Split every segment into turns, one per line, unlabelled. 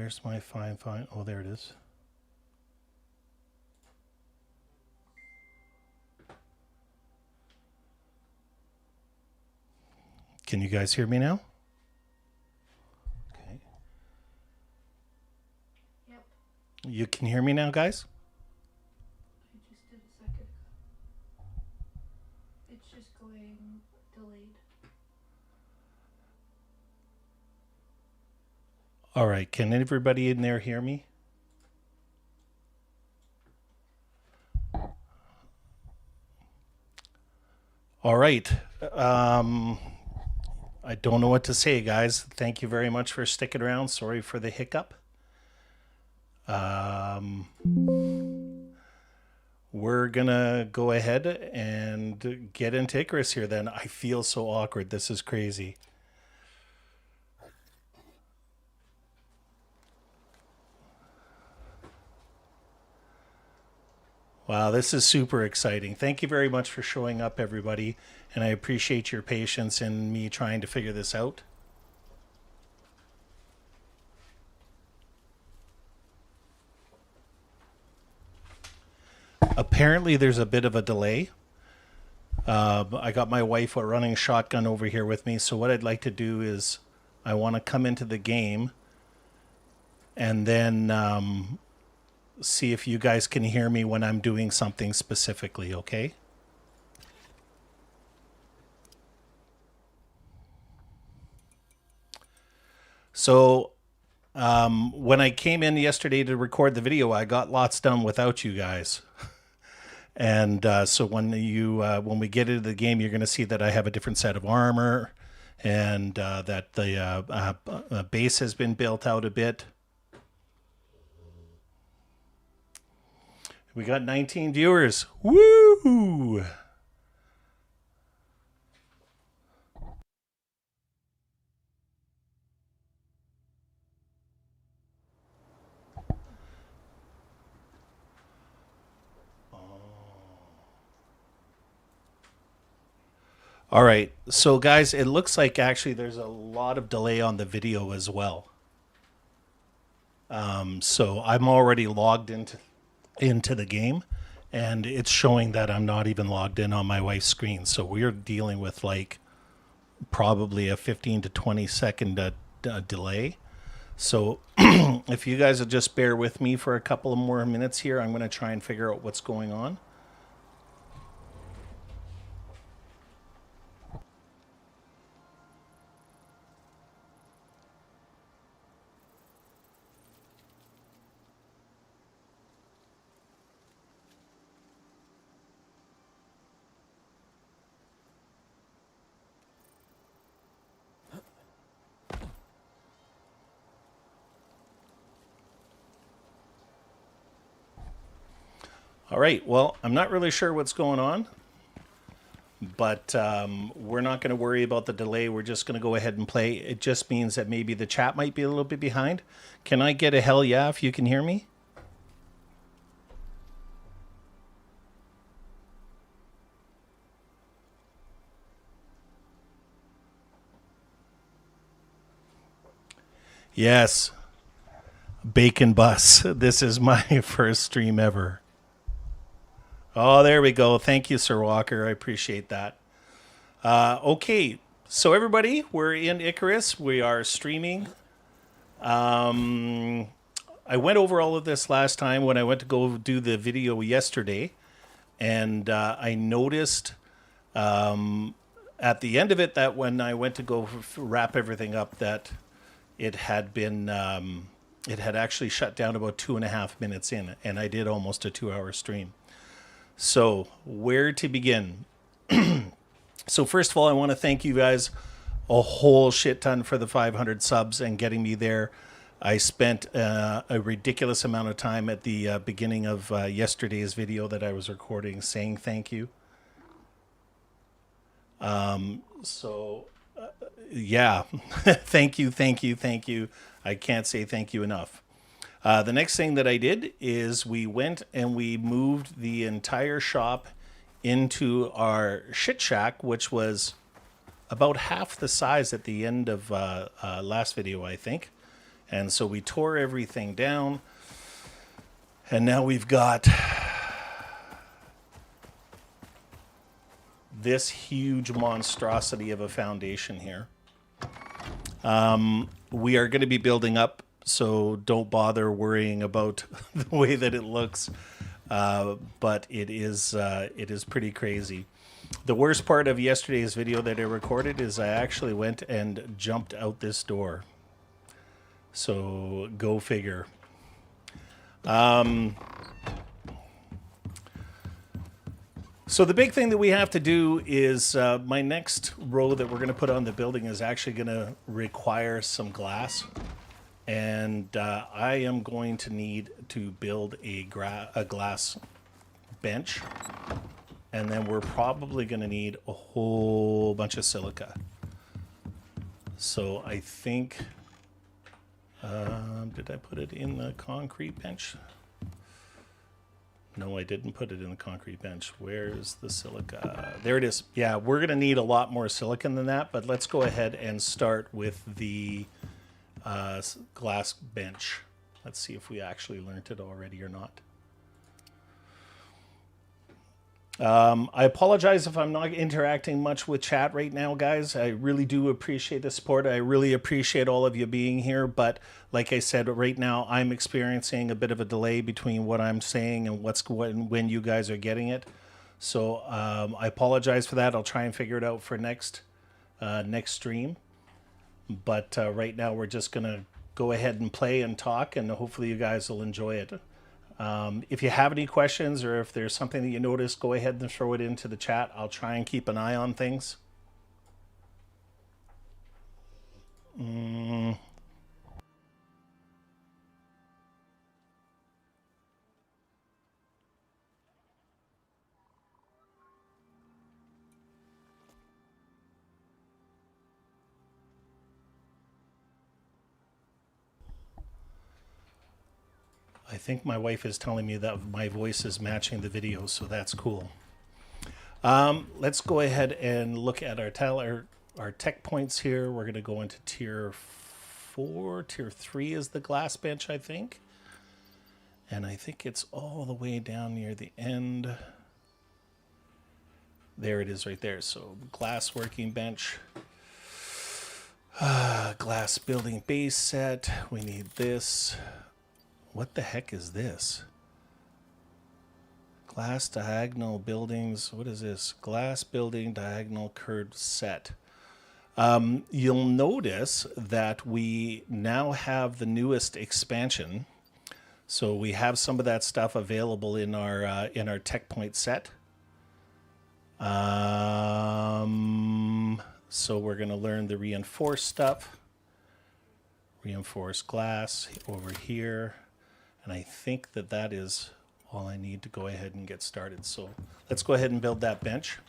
Where's my fine? Oh, there it is. Can you guys hear me now? Okay.
Yep.
You can hear me now, guys?
I just did a second. It's just going delayed.
All right. Can everybody in there hear me? All right. I don't know what to say, guys. Thank you very much for sticking around. Sorry for the hiccup. We're going to go ahead and get into Icarus here then. I feel so awkward. This is crazy. Wow, this is super exciting. Thank you very much for showing up, everybody. And I appreciate your patience in me trying to figure this out. Apparently, there's a bit of a delay. I got my wife running shotgun over here with me. So what I'd like to do is I want to come into the game and then see if you guys can hear me when I'm doing something specifically, okay? So when I came in yesterday to record the video, I got lots done without you guys. And so when we get into the game, you're going to see that I have a different set of armor, and that the base has been built out a bit. We got 19 viewers. Woo! All right. So, guys, it looks like actually there's a lot of delay on the video as well. So I'm already logged into the game, and it's showing that I'm not even logged in on my wife's screen. So we're dealing with like probably a 15 to 20 second delay. So if you guys will just bear with me for a couple of more minutes here, I'm going to try and figure out what's going on. All right, well, I'm not really sure what's going on, but we're not going to worry about the delay. We're just going to go ahead and play. It just means that maybe the chat might be a little bit behind. Can I get a hell yeah if you can hear me? Yes, Bacon Bus. This is my first stream ever. Oh, there we go. Thank you, Sir Walker. I appreciate that. Okay, so everybody, we're in Icarus. We are streaming. I went over all of this last time when I went to go do the video yesterday, and I noticed at the end of it that when I went to go wrap everything up, that it had been it had actually shut down about 2.5 minutes in, and I did almost a 2-hour stream. So where to begin? So first of all, I want to thank you guys a whole shit ton for the 500 subs and getting me there. I spent a ridiculous amount of time at the beginning of yesterday's video that I was recording saying thank you. Yeah, thank you. I can't say thank you enough. The next thing that I did is we went and we moved the entire shop into our shit shack, which was about half the size at the end of last video, I think. And so we tore everything down. And now we've got this huge monstrosity of a foundation here. We are going to be building up, so don't bother worrying about the way that it looks. But it is pretty crazy. The worst part of yesterday's video that I recorded is I actually went and jumped out this door. So go figure. So the big thing that we have to do is my next row that we're going to put on the building is actually going to require some glass. And I am going to need to build a glass bench. And then we're probably going to need a whole bunch of silica. So I think, did I put it in the concrete bench? No, I didn't put it in the concrete bench. Where's the silica? There it is. Yeah, we're going to need a lot more silicon than that, but let's go ahead and start with the glass bench. Let's see if we actually learned it already or not. I apologize if I'm not interacting much with chat right now, guys. I really do appreciate the support. I really appreciate all of you being here. But like I said, right now I'm experiencing a bit of a delay between what I'm saying and when you guys are getting it. So I apologize for that. I'll try and figure it out for next stream. But right now we're just going to go ahead and play and talk, and hopefully you guys will enjoy it. If you have any questions or if there's something that you notice, go ahead and throw it into the chat. I'll try and keep an eye on things. I think my wife is telling me that my voice is matching the video, so that's cool. Let's go ahead and look at our tech points here. We're going to go into tier 4. Tier 3 is the glass bench, I think. And I think it's all the way down near the end. There it is right there. So glass working bench. Glass building base set. We need this. What the heck is this? Glass diagonal buildings. What is this? Glass building diagonal curved set. You'll notice that we now have the newest expansion. So we have some of that stuff available in our tech point set. So we're going to learn the reinforced stuff. Reinforced glass over here. And I think that is all I need to go ahead and get started. So let's go ahead and build that bench.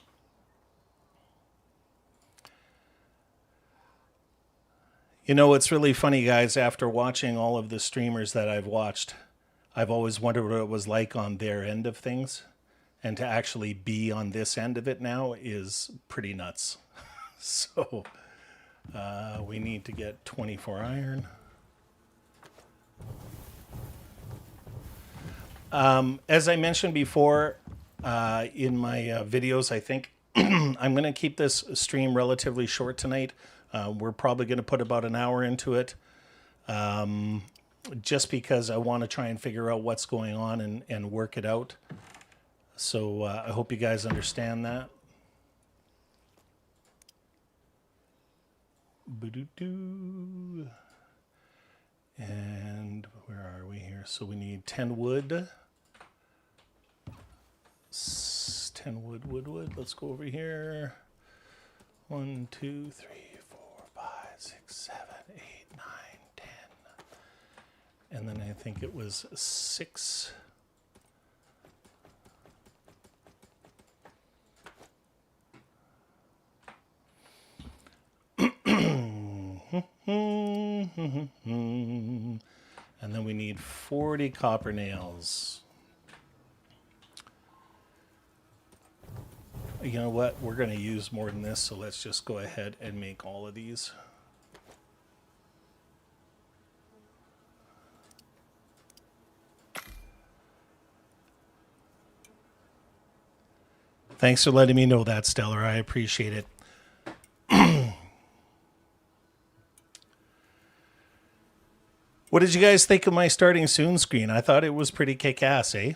You know, it's really funny, guys, after watching all of the streamers that I've watched, I've always wondered what it was like on their end of things. And to actually be on this end of it now is pretty nuts. So we need to get 24 iron. As I mentioned before in my videos, I think I'm going to keep this stream relatively short tonight. We're probably going to put about an hour into it just because I want to try and figure out what's going on and work it out. So I hope you guys understand that. And where are we here? So we need 10 wood. 10 wood. Let's go over here. 1, 2, 3, 4, 5, 6, 7, 8, 9, 10. And then I think it was 6. And then we need 40 copper nails. You know what? We're going to use more than this, so let's just go ahead and make all of these. Thanks for letting me know that, Stellar. I appreciate it. What did you guys think of my starting soon screen? I thought it was pretty kick-ass, eh?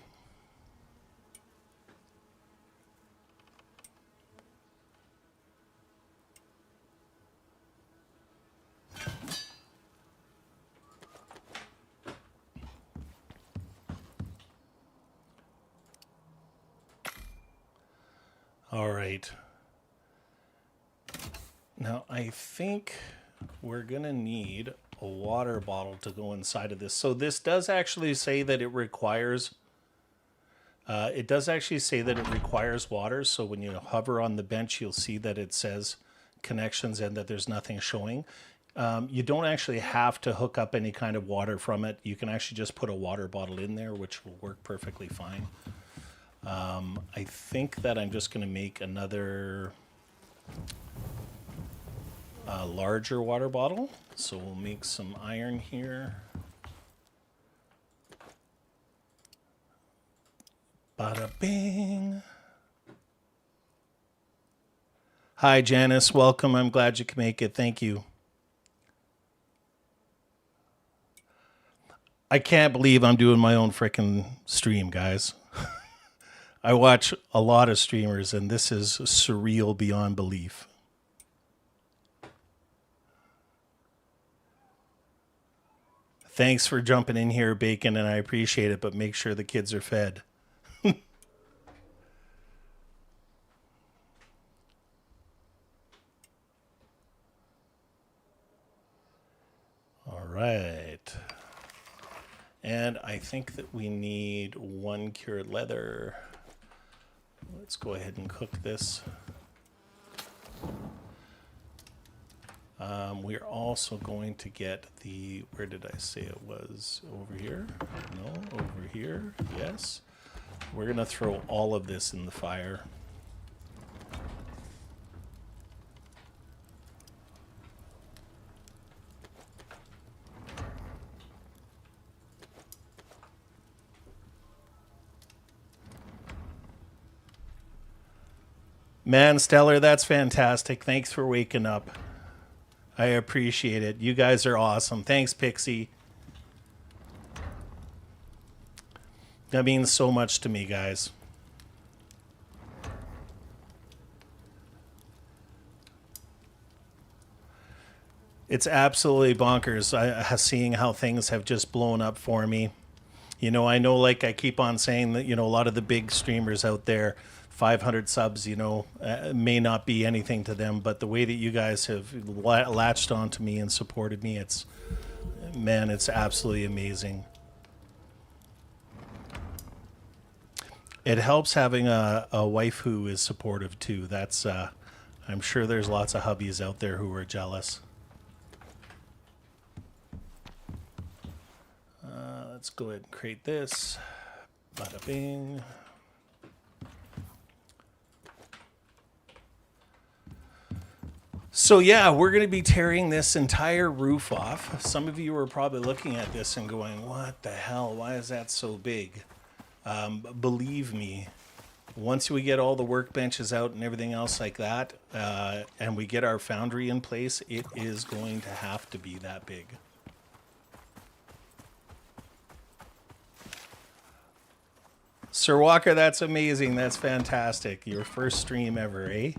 All right. Now, I think we're going to need a water bottle to go inside of this. So this does actually say that it requires... it does actually say that it requires water. So when you hover on the bench, you'll see that it says connections and that there's nothing showing. You don't actually have to hook up any kind of water from it. You can actually just put a water bottle in there, which will work perfectly fine. I think that I'm just going to make another larger water bottle. So we'll make some iron here. Bada bing. Hi, Janice. Welcome. I'm glad you can make it. Thank you. I can't believe I'm doing my own frickin' stream, guys. I watch a lot of streamers, and this is surreal beyond belief. Thanks for jumping in here, Bacon, and I appreciate it, but make sure the kids are fed. All right. And I think that we need 1 cured leather. Let's go ahead and cook this. We're also going to get the, where did I say it was? Over here? No, over here. Yes. We're going to throw all of this in the fire. Man, Stellar, that's fantastic. Thanks for waking up. I appreciate it. You guys are awesome. Thanks, Pixie. That means so much to me, guys. It's absolutely bonkers seeing how things have just blown up for me. You know, I know, like I keep on saying that, you know, a lot of the big streamers out there, 500 subs, you know, may not be anything to them, but the way that you guys have latched onto me and supported me, it's, man, it's absolutely amazing. It helps having a wife who is supportive too. That's, I'm sure there's lots of hubbies out there who are jealous. Let's go ahead and create this. Bada bing. So yeah, we're going to be tearing this entire roof off. Some of you are probably looking at this and going, what the hell? Why is that so big? Believe me, once we get all the workbenches out and everything else like that, and we get our foundry in place, it is going to have to be that big. Sir Walker, that's amazing. That's fantastic. Your first stream ever, eh?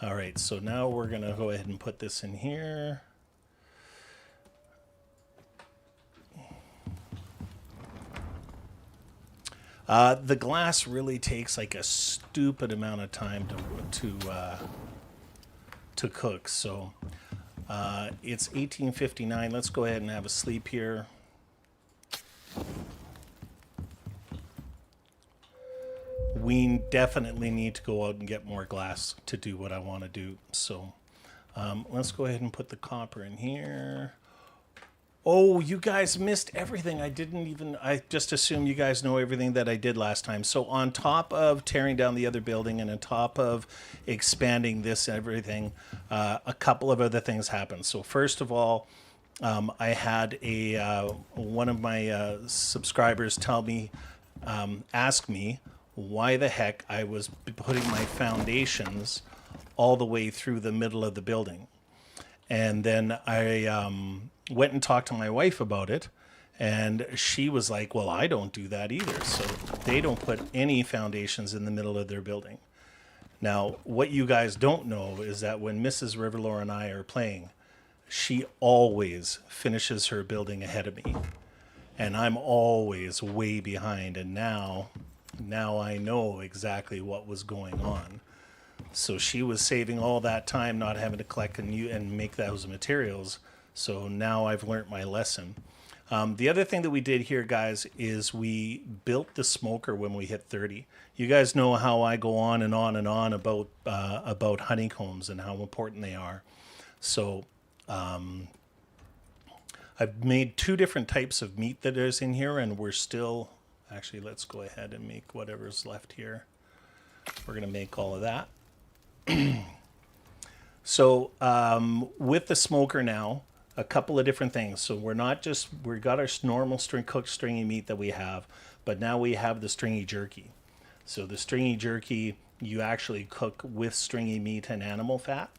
All right, so now we're going to go ahead and put this in here. The glass really takes like a stupid amount of time to cook. So it's 18:59. Let's go ahead and have a sleep here. We definitely need to go out and get more glass to do what I want to do. So let's go ahead and put the copper in here. Oh, you guys missed everything. I just assume you guys know everything that I did last time. So on top of tearing down the other building and on top of expanding this and everything, a couple of other things happened. So first of all, I had one of my subscribers tell me ask me why the heck I was putting my foundations all the way through the middle of the building. And then I went and talked to my wife about it, and she was like, well, I don't do that either. So they don't put any foundations in the middle of their building. Now, what you guys don't know is that when Mrs. Riverlore and I are playing, she always finishes her building ahead of me. And I'm always way behind. And now I know exactly what was going on. So she was saving all that time not having to collect and make those materials. So now I've learned my lesson. The other thing that we did here, guys, is we built the smoker when we hit 30. You guys know how I go on and on and on about honeycombs and how important they are. So I've made 2 different types of meat that is in here, and we're still... Actually, let's go ahead and make whatever's left here. We're going to make all of that. So with the smoker now, a couple of different things. So we're not just... We've got our normal cooked stringy meat that we have, but now we have the stringy jerky. So the stringy jerky, you actually cook with stringy meat and animal fat.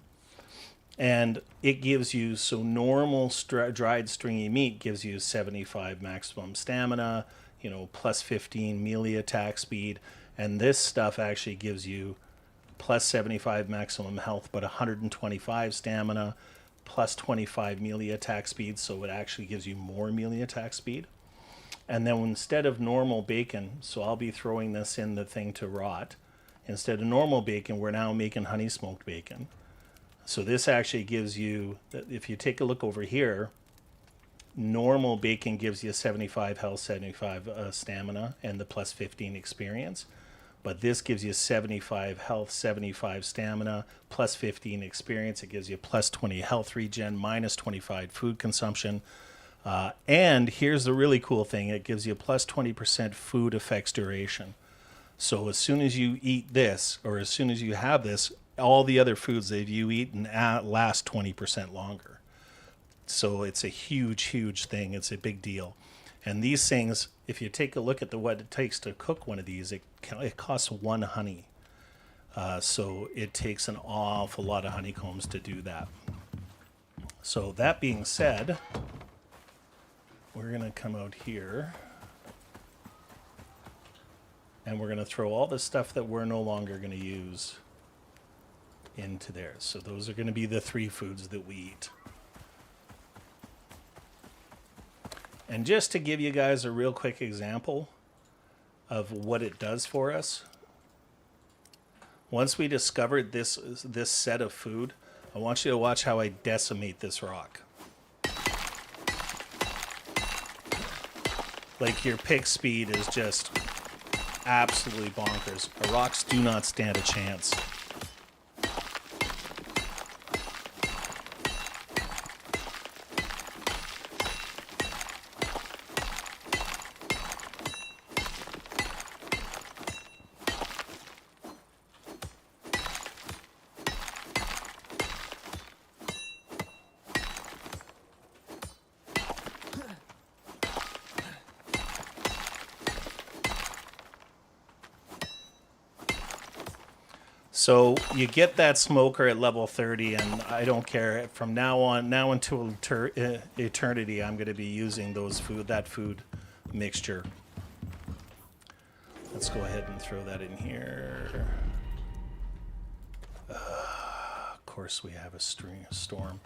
And it gives you, so normal dried stringy meat gives you 75 maximum stamina, you know, plus 15 melee attack speed. And this stuff actually gives you plus 75 maximum health, but 125 stamina, plus 25 melee attack speed. So it actually gives you more melee attack speed. And then instead of normal bacon, so I'll be throwing this in the thing to rot. Instead of normal bacon, we're now making honey smoked bacon. So this actually gives you, if you take a look over here, normal bacon gives you 75 health, 75 stamina, and the plus 15 experience. But this gives you 75 health, 75 stamina, plus 15 experience. It gives you plus 20 health regen, minus 25 food consumption. And here's the really cool thing. It gives you plus 20% food effects duration. So as soon as you eat this, or as soon as you have this, all the other foods that you eat last 20% longer. So it's a huge, huge thing. It's a big deal. And these things, if you take a look at what it takes to cook one of these, it costs 1 honey. So it takes an awful lot of honeycombs to do that. So that being said, we're going to come out here. And we're going to throw all the stuff that we're no longer going to use into there. So those are going to be the 3 foods that we eat. And just to give you guys a real quick example of what it does for us, once we discovered this set of food, I want you to watch how I decimate this rock. Like, your pick speed is just absolutely bonkers. Rocks do not stand a chance. So you get that smoker at level 30, and I don't care. From now until eternity, I'm going to be using that food mixture. Let's go ahead and throw that in here. Of course, we have a storm.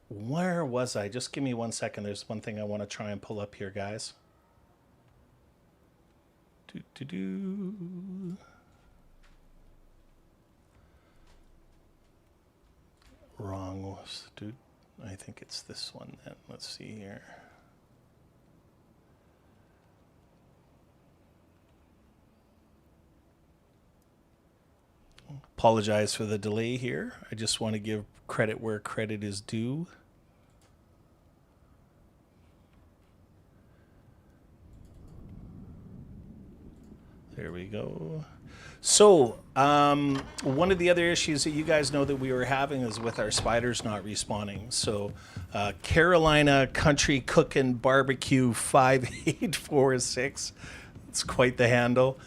Where was I? Just give me 1 second. There's one thing I want to try and pull up here, guys. Wrong, dude. I think it's this one then. Let's see here. Apologize for the delay here. I just want to give credit where credit is due. There we go. So, one of the other issues that you guys know that we were having is with our spiders not respawning. So, Carolina Country Cookin' Barbecue 5846, it's quite the handle.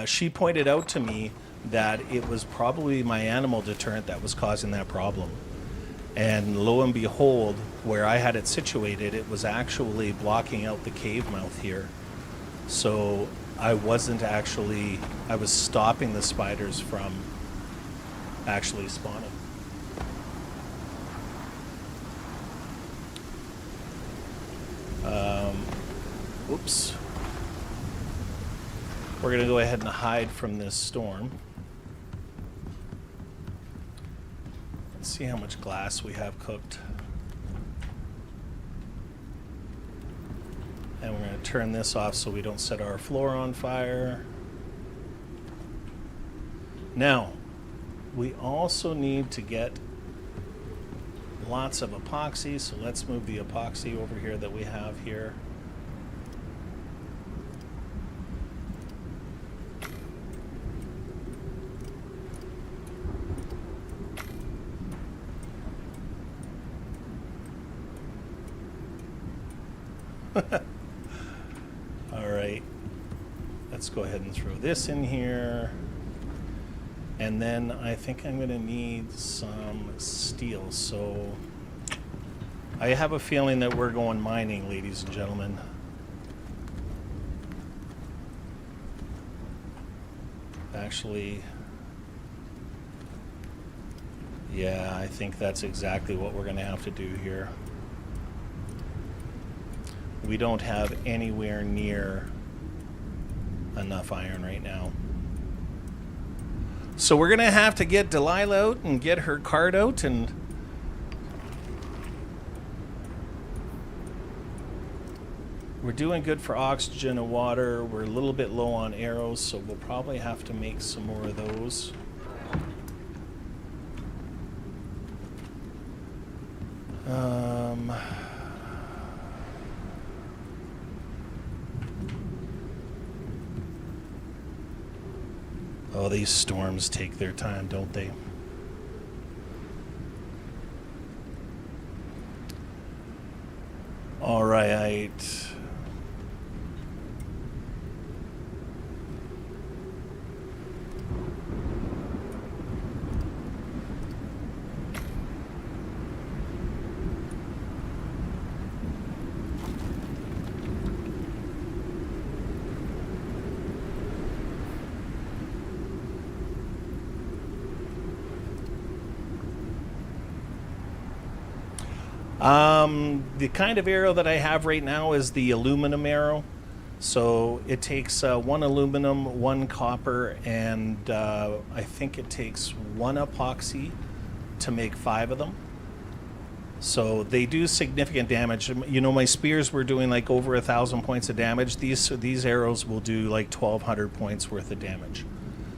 She pointed out to me that it was probably my animal deterrent that was causing that problem. And lo and behold, where I had it situated, it was actually blocking out the cave mouth here. So I was stopping the spiders from actually spawning. Oops. We're going to go ahead and hide from this storm. Let's see how much glass we have cooked. And we're going to turn this off so we don't set our floor on fire. Now, we also need to get lots of epoxy, so let's move the epoxy over here that we have here. All right, let's go ahead and throw this in here. And then I think I'm going to need some steel. So I have a feeling that we're going mining, ladies and gentlemen. Actually, yeah, I think that's exactly what we're going to have to do here. We don't have anywhere near enough iron right now. So we're going to have to get Delilah out and get her cart out, and we're doing good for oxygen and water. We're a little bit low on arrows, so we'll probably have to make some more of those. Oh, these storms take their time, don't they? All right. The kind of arrow that I have right now is the aluminum arrow. So it takes one aluminum, one copper, and I think it takes one epoxy to make 5 of them. So they do significant damage. You know, my spears were doing like over 1,000 points of damage. These arrows will do like 1,200 points worth of damage.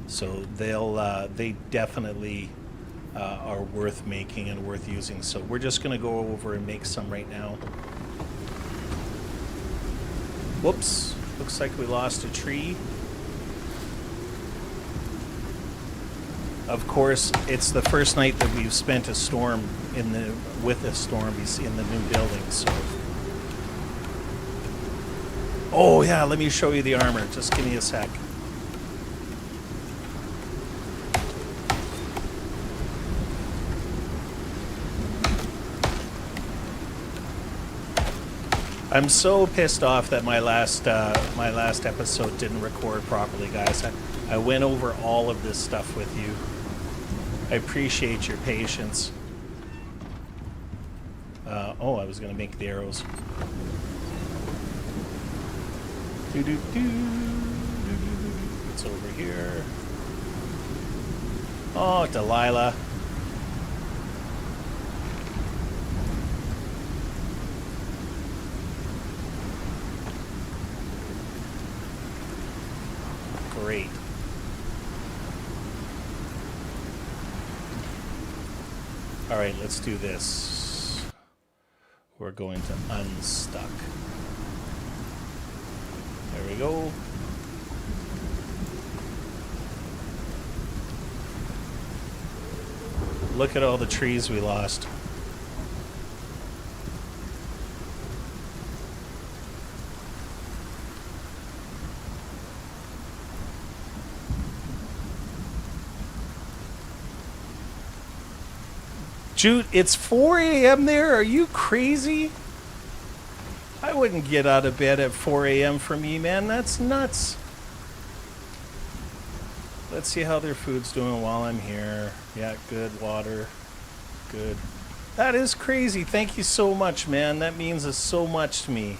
So they definitely are worth making and worth using. So we're just going to go over and make some right now. Whoops, looks like we lost a tree. Of course, it's the first night that we've spent a storm with a storm in the new building. So, oh yeah, let me show you the armor. Just give me a sec. I'm so pissed off that my last episode didn't record properly, guys. I went over all of this stuff with you. I appreciate your patience. Oh, I was going to make the arrows. It's over here. Oh, Delilah. Great. All right, let's do this. We're going to unstuck. There we go. Look at all the trees we lost. Jude, it's 4 a.m. there? Are you crazy? I wouldn't get out of bed at 4 a.m. for me, man. That's nuts. Let's see how their food's doing while I'm here. Yeah, good. Water. Good. That is crazy. Thank you so much, man. That means so much to me.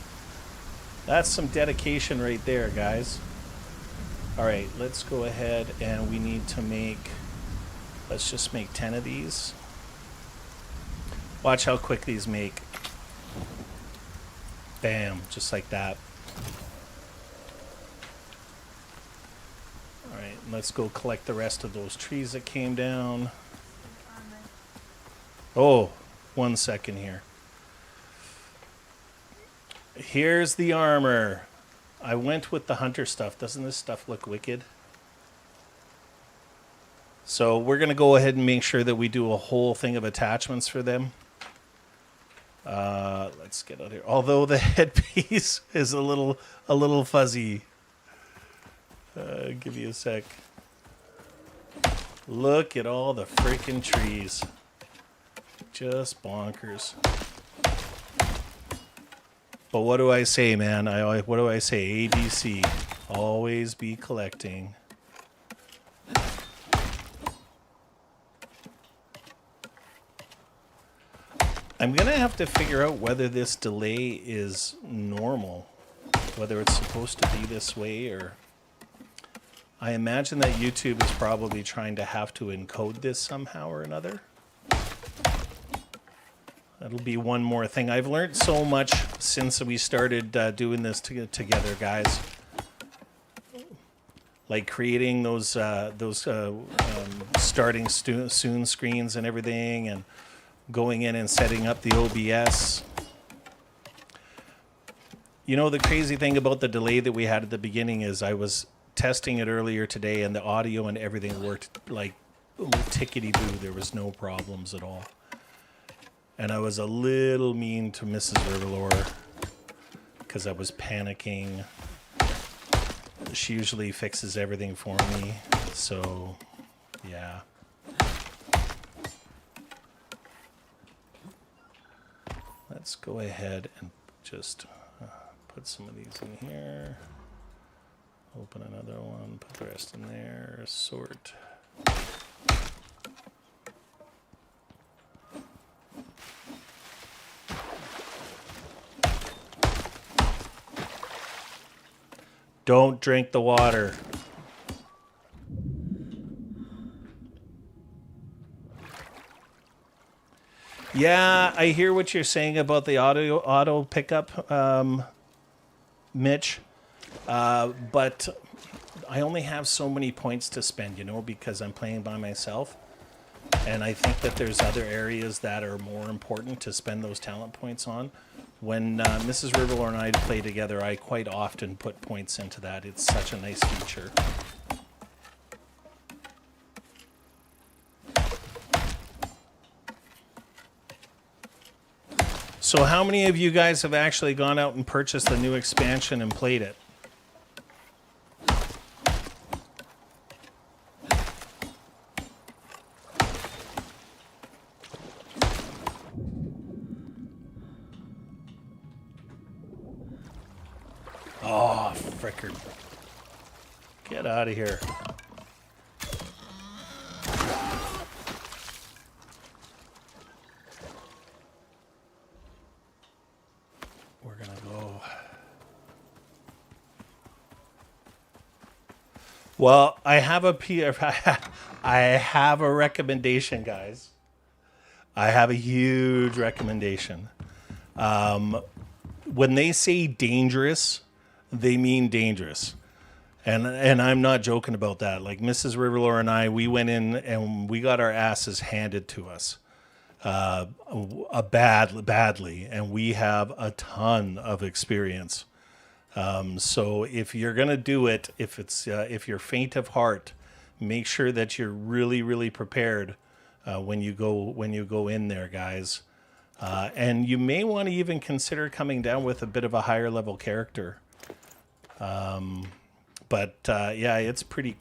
That's some dedication right there, guys. All right, let's go ahead and we need to make... Let's just make 10 of these. Watch how quick these make. Bam, just like that. All right, let's go collect the rest of those trees that came down. Oh, 1 second here. Here's the armor. I went with the hunter stuff. Doesn't this stuff look wicked? So we're going to go ahead and make sure that we do a whole thing of attachments for them. Let's get out here. Although the headpiece is a little fuzzy. Give you a sec. Look at all the freaking trees. Just bonkers. But what do I say, man? What do I say? ABC. Always be collecting. I'm going to have to figure out whether this delay is normal. Whether it's supposed to be this way or... I imagine that YouTube is probably trying to have to encode this somehow or another. That'll be one more thing. I've learned so much since we started doing this together, guys. Like creating those starting soon screens and everything, and going in and setting up the OBS. You know, the crazy thing about the delay that we had at the beginning is I was testing it earlier today, and the audio and everything worked like tickety-boo. There was no problems at all. And I was a little mean to Mrs. Riverlore because I was panicking. She usually fixes everything for me. So, yeah. Let's go ahead and just put some of these in here. Open another one, put the rest in there, sort. Don't drink the water. Yeah, I hear what you're saying about the auto pickup, Mitch. But I only have so many points to spend, you know, because I'm playing by myself. And I think that there's other areas that are more important to spend those talent points on. When Mrs. Riverlore and I play together, I quite often put points into that. It's such a nice feature. So how many of you guys have actually gone out and purchased the new expansion and played it? Oh, fricker. Get out of here. We're going to go. Well, I have a recommendation, guys. I have a huge recommendation. When they say dangerous, they mean dangerous. And I'm not joking about that. Like Mrs. Riverlore and I, we went in and we got our asses handed to us badly. And we have a ton of experience. So if you're going to do it, if you're faint of heart, make sure that you're really, really prepared when you go in there, guys. And you may want to even consider coming down with a bit of a higher level character. But yeah, it's pretty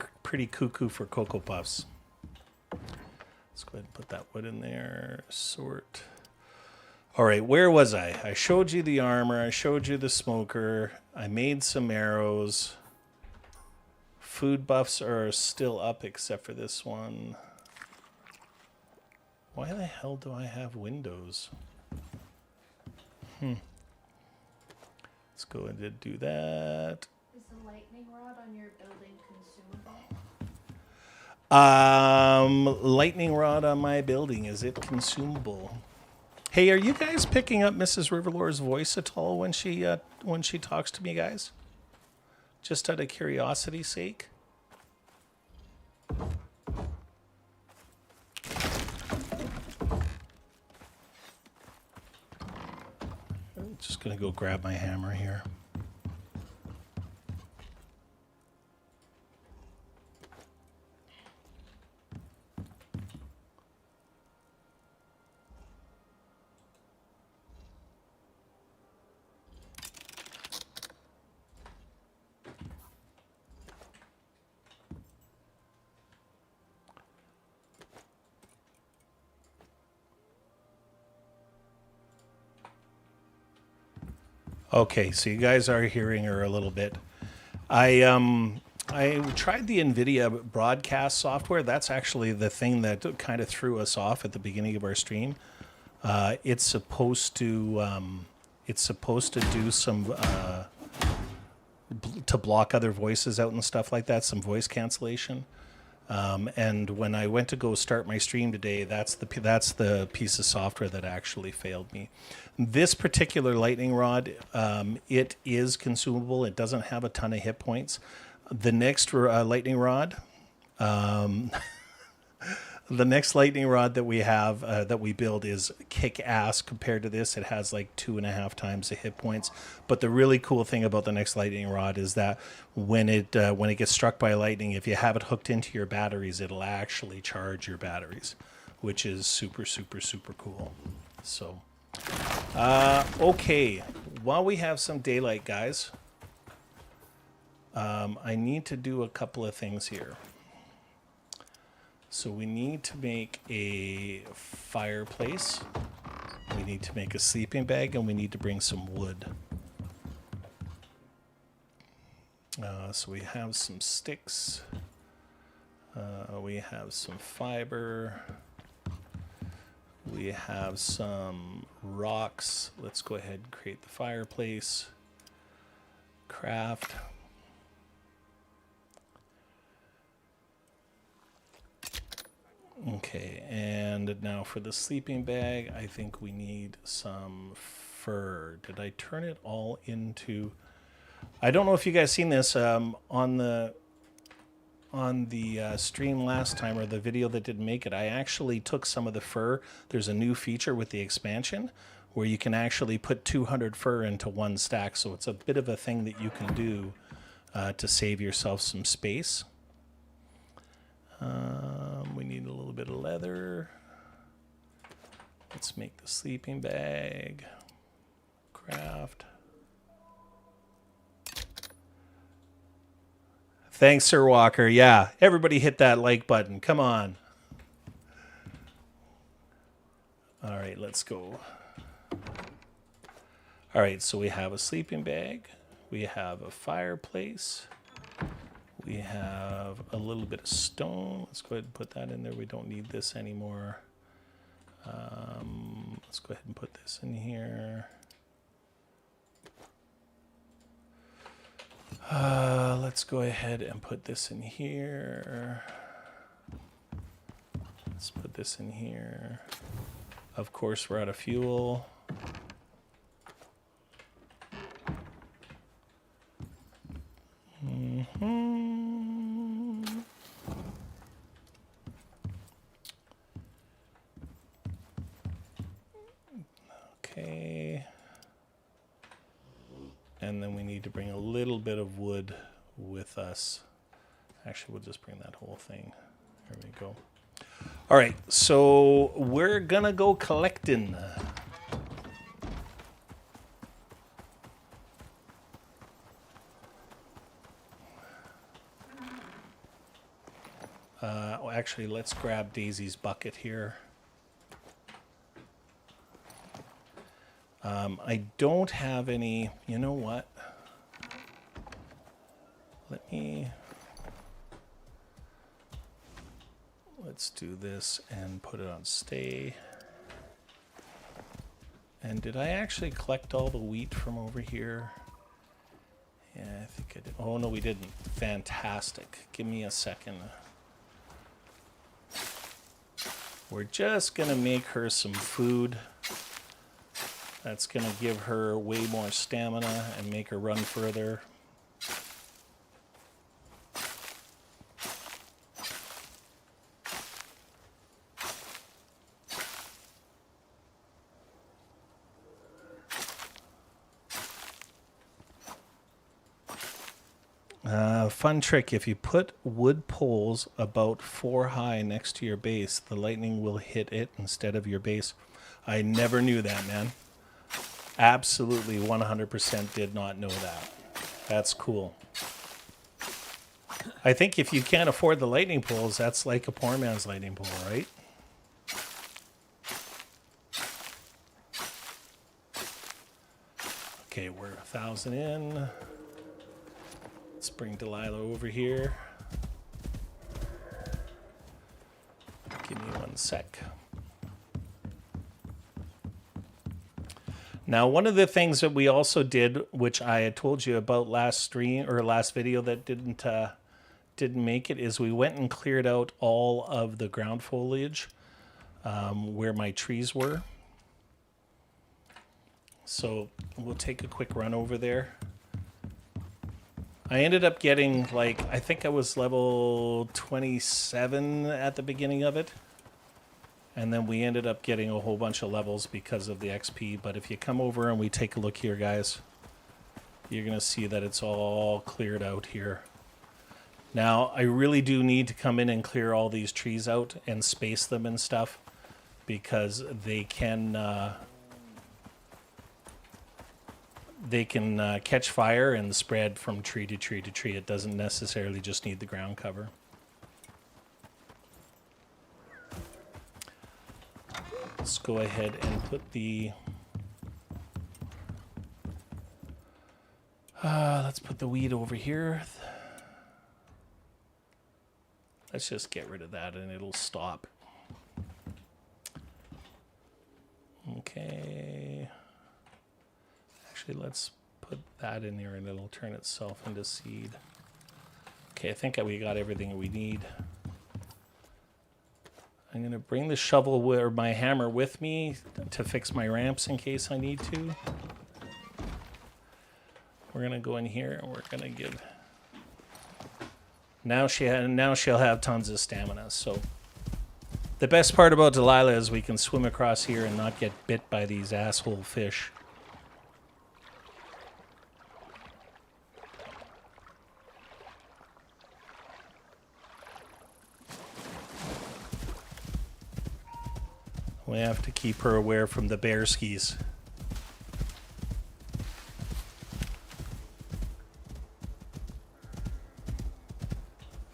cuckoo for Cocoa Puffs. Let's go ahead and put that wood in there. Sort. All right, where was I? I showed you the armor. I showed you the smoker. I made some arrows. Food buffs are still up except for this one. Why the hell do I have windows? Let's go ahead and do that.
Is the lightning rod on your building consumable?
Lightning rod on my building. Is it consumable? Hey, are you guys picking up Mrs. Riverlore's voice at all when she talks to me, guys? Just out of curiosity's sake. I'm just gonna go grab my hammer here. Okay, so you guys are hearing her a little bit. I tried the NVIDIA broadcast software. That's actually the thing that kind of threw us off at the beginning of our stream. It's supposed to do some to block other voices out and stuff like that, some voice cancellation. And when I went to go start my stream today, that's the piece of software that actually failed me. This particular lightning rod, it is consumable. It doesn't have a ton of hit points. The next lightning rod, the next lightning rod that we have that we build is kick ass compared to this. It has like 2.5 times the hit points. But the really cool thing about the next lightning rod is that when it gets struck by lightning, if you have it hooked into your batteries, it'll actually charge your batteries, which is super cool. So, okay, while we have some daylight, guys, I need to do a couple of things here. So we need to make a fireplace, we need to make a sleeping bag, and we need to bring some wood. So we have some sticks, we have some fiber, we have some rocks. Let's go ahead and create the fireplace, craft. Okay, and now for the sleeping bag, I think we need some fur. Did I turn it all into... I don't know if you guys seen this on the stream last time, or the video that didn't make it. I actually took some of the fur. There's a new feature with the expansion where you can actually put 200 fur into one stack. So it's a bit of a thing that you can do to save yourself some space. We need a little bit of leather. Let's make the sleeping bag. Craft. Thanks, Sir Walker. Yeah, everybody hit that like button. Come on. All right, let's go. All right, so we have a sleeping bag. We have a fireplace. We have a little bit of stone. Let's go ahead and put that in there. We don't need this anymore. Let's go ahead and put this in here. Let's go ahead and put this in here. Let's put this in here. Of course, we're out of fuel. Okay. And then we need to bring a little bit of wood with us. Actually, we'll just bring that whole thing. There we go. All right, so we're gonna go collecting. Actually, let's grab Daisy's bucket here. I don't have any. You know what? Let's do this and put it on stay. And did I actually collect all the wheat from over here? Yeah, I think I did. Oh, no, we didn't. Fantastic. Give me a second. We're just going to make her some food. That's going to give her way more stamina and make her run further. Fun trick, if you put wood poles about 4 high next to your base, the lightning will hit it instead of your base. I never knew that, man. Absolutely 100% did not know that. That's cool. I think if you can't afford the lightning poles, that's like a poor man's lightning pole, right? Okay, we're 1,000 in. Let's bring Delilah over here. Give me 1 sec. Now, one of the things that we also did, which I had told you about last stream or last video that didn't make it, is we went and cleared out all of the ground foliage where my trees were. So we'll take a quick run over there. I ended up getting, like, I think I was level 27 at the beginning of it. And then we ended up getting a whole bunch of levels because of the XP. But if you come over and we take a look here, guys, you're going to see that it's all cleared out here. Now, I really do need to come in and clear all these trees out and space them and stuff, because they can catch fire and spread from tree to tree to tree. It doesn't necessarily just need the ground cover. Let's go ahead and put the... let's put the weed over here. Let's just get rid of that and it'll stop. Okay. Actually, let's put that in there and it'll turn itself into seed. Okay, I think we got everything we need. I'm going to bring the shovel or my hammer with me to fix my ramps in case I need to. We're going to go in here and we're going to give... Now she'll have tons of stamina. So the best part about Delilah is we can swim across here and not get bit by these asshole fish. We have to keep her aware from the bear skis.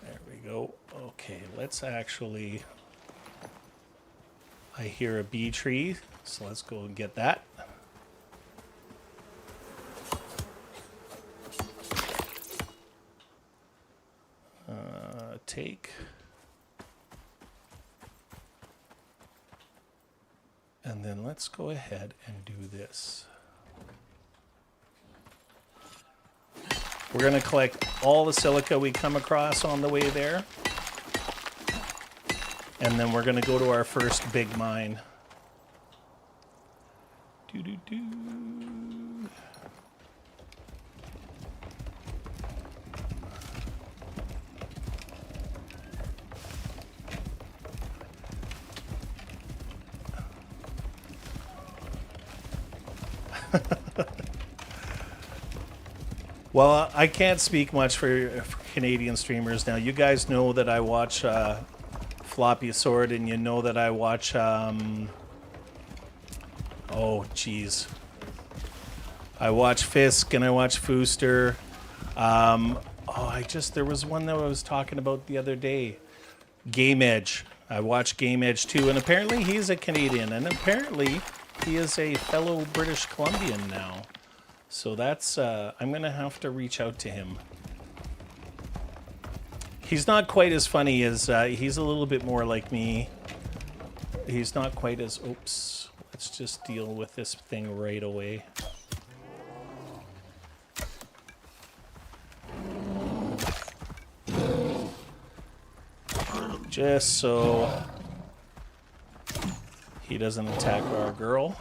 There we go. Okay, let's actually... I hear a bee tree, so let's go and get that. Take... And then let's go ahead and do this. We're going to collect all the silica we come across on the way there. And then we're going to go to our first big mine. Doo-doo-doo. Well, I can't speak much for Canadian streamers now. You guys know that I watch floppy sword, and you know that I watch, oh, jeez. I watch Fisk, and I watch Fooster. There was one that I was talking about the other day. Game Edge. I watch Game Edge too, and apparently he's a Canadian, and apparently he is a fellow British Columbian now. So that's, I'm going to have to reach out to him. He's not quite as funny as, he's a little bit more like me. He's not quite as, oops, let's just deal with this thing right away. Just so he doesn't attack our girl.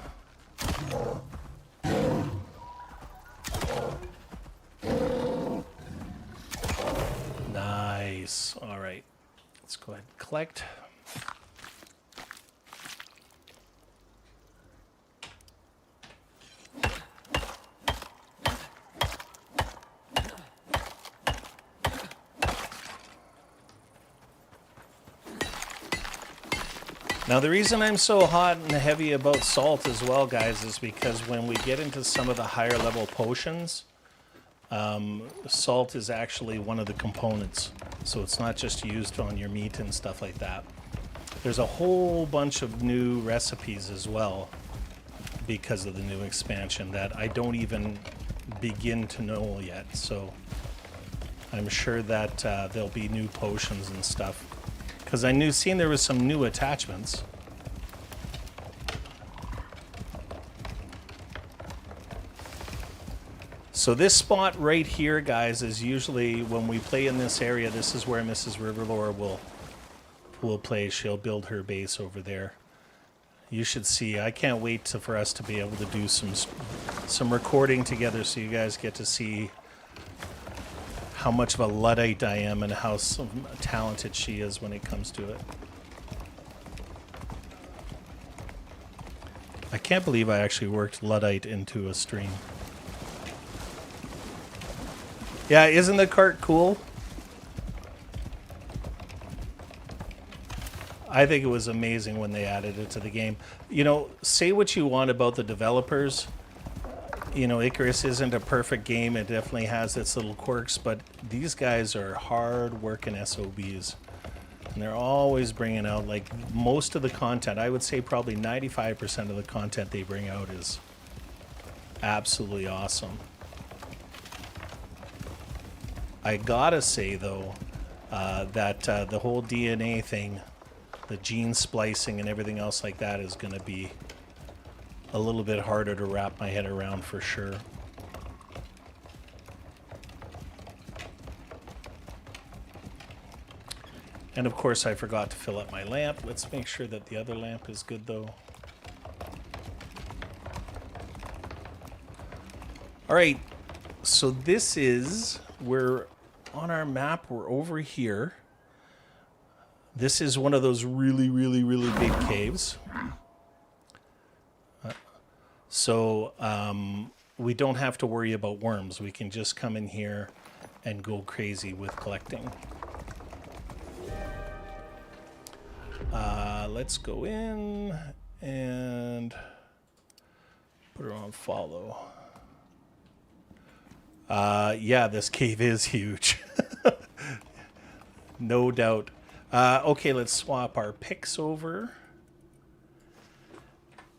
Nice. All right. Let's go ahead and collect. Now, the reason I'm so hot and heavy about salt as well, guys, is because when we get into some of the higher level potions, salt is actually one of the components. So it's not just used on your meat and stuff like that. There's a whole bunch of new recipes as well because of the new expansion that I don't even begin to know yet. So I'm sure that there'll be new potions and stuff. Because I seen there was some new attachments. So this spot right here, guys, is usually when we play in this area, this is where Mrs. Riverlore will play. She'll build her base over there. You should see. I can't wait for us to be able to do some recording together so you guys get to see how much of a Luddite I am and how talented she is when it comes to it. I can't believe I actually worked Luddite into a stream. Yeah, isn't the cart cool? I think it was amazing when they added it to the game. You know, say what you want about the developers. You know, Icarus isn't a perfect game. It definitely has its little quirks, but these guys are hard-working SOBs. And they're always bringing out, like, most of the content. I would say probably 95% of the content they bring out is absolutely awesome. I gotta say, though, that the whole DNA thing, the gene splicing and everything else like that is going to be a little bit harder to wrap my head around for sure. And of course I forgot to fill up my lamp. Let's make sure that the other lamp is good though. Alright, so this is, we're on our map, we're over here. This is one of those really, really, really big caves. So we don't have to worry about worms. We can just come in here and go crazy with collecting. Let's go in and put her on follow. Yeah, this cave is huge. No doubt. Okay, let's swap our picks over.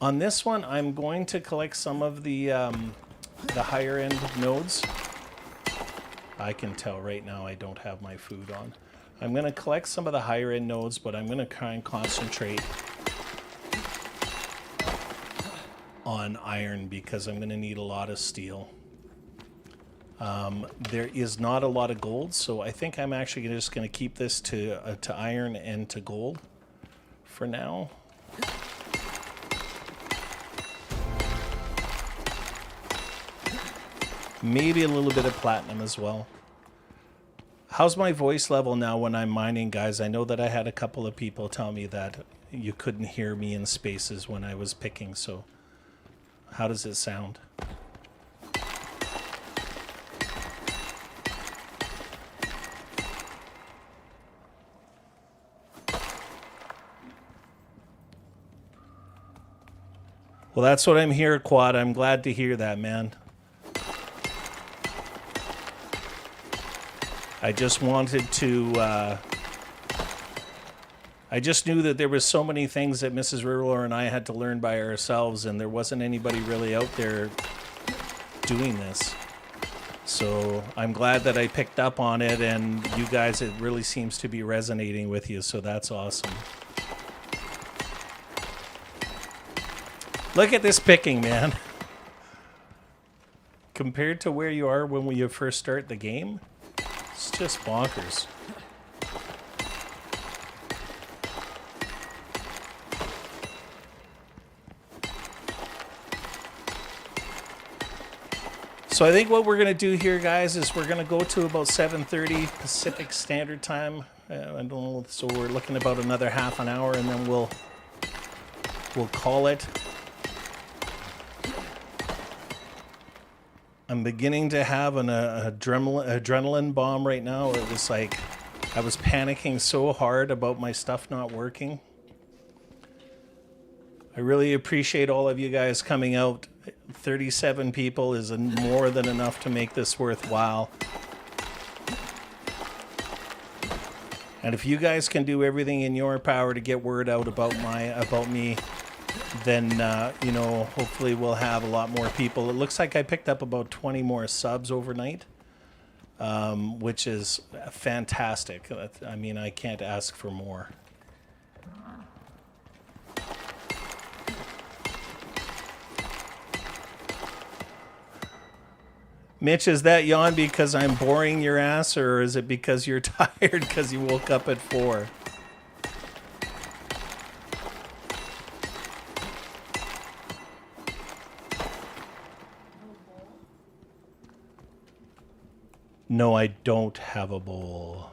On this one, I'm going to collect some of the higher end nodes. I can tell right now I don't have my food on. I'm going to collect some of the higher end nodes, but I'm going to try and concentrate on iron because I'm going to need a lot of steel. There is not a lot of gold, so I think I'm actually just going to keep this to iron and to gold for now. Maybe a little bit of platinum as well. How's my voice level now when I'm mining, guys? I know that I had a couple of people tell me that you couldn't hear me in spaces when I was picking, so how does it sound? Well, that's what I'm here, Quad. I'm glad to hear that, man. I just wanted to... I just knew that there was so many things that Mrs. Riverlore and I had to learn by ourselves, and there wasn't anybody really out there doing this. So I'm glad that I picked up on it, and you guys, it really seems to be resonating with you, so that's awesome. Look at this picking, man. Compared to where you are when you first start the game, it's just bonkers. So I think what we're going to do here, guys, is we're going to go to about 7:30 Pacific Standard Time. I don't know, so we're looking about another half an hour, and then we'll call it. I'm beginning to have an adrenaline bomb right now. It was like I was panicking so hard about my stuff not working. I really appreciate all of you guys coming out. 37 people is more than enough to make this worthwhile. And if you guys can do everything in your power to get word out about me, then you know, hopefully we'll have a lot more people. It looks like I picked up about 20 more subs overnight, which is fantastic. I mean, I can't ask for more. Mitch, is that yawn because I'm boring your ass, or is it because you're tired because you woke up at 4? No, I don't have a bowl.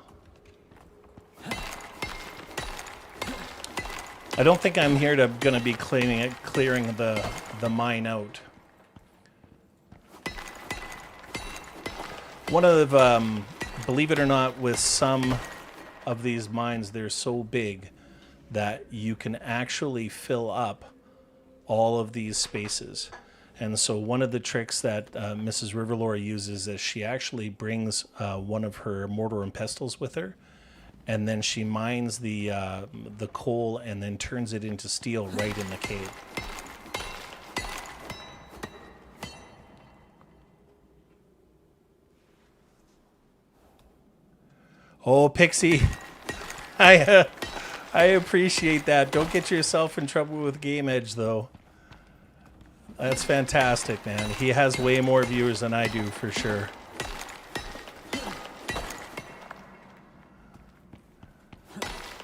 I don't think I'm here to gonna be clearing the mine out. One of the, believe it or not, with some of these mines, they're so big that you can actually fill up all of these spaces. And so one of the tricks that Mrs. Riverlore uses is she actually brings one of her mortar and pestles with her, and then she mines the coal and then turns it into steel right in the cave. Oh, Pixie, I appreciate that. Don't get yourself in trouble with Game Edge, though. That's fantastic, man. He has way more viewers than I do, for sure.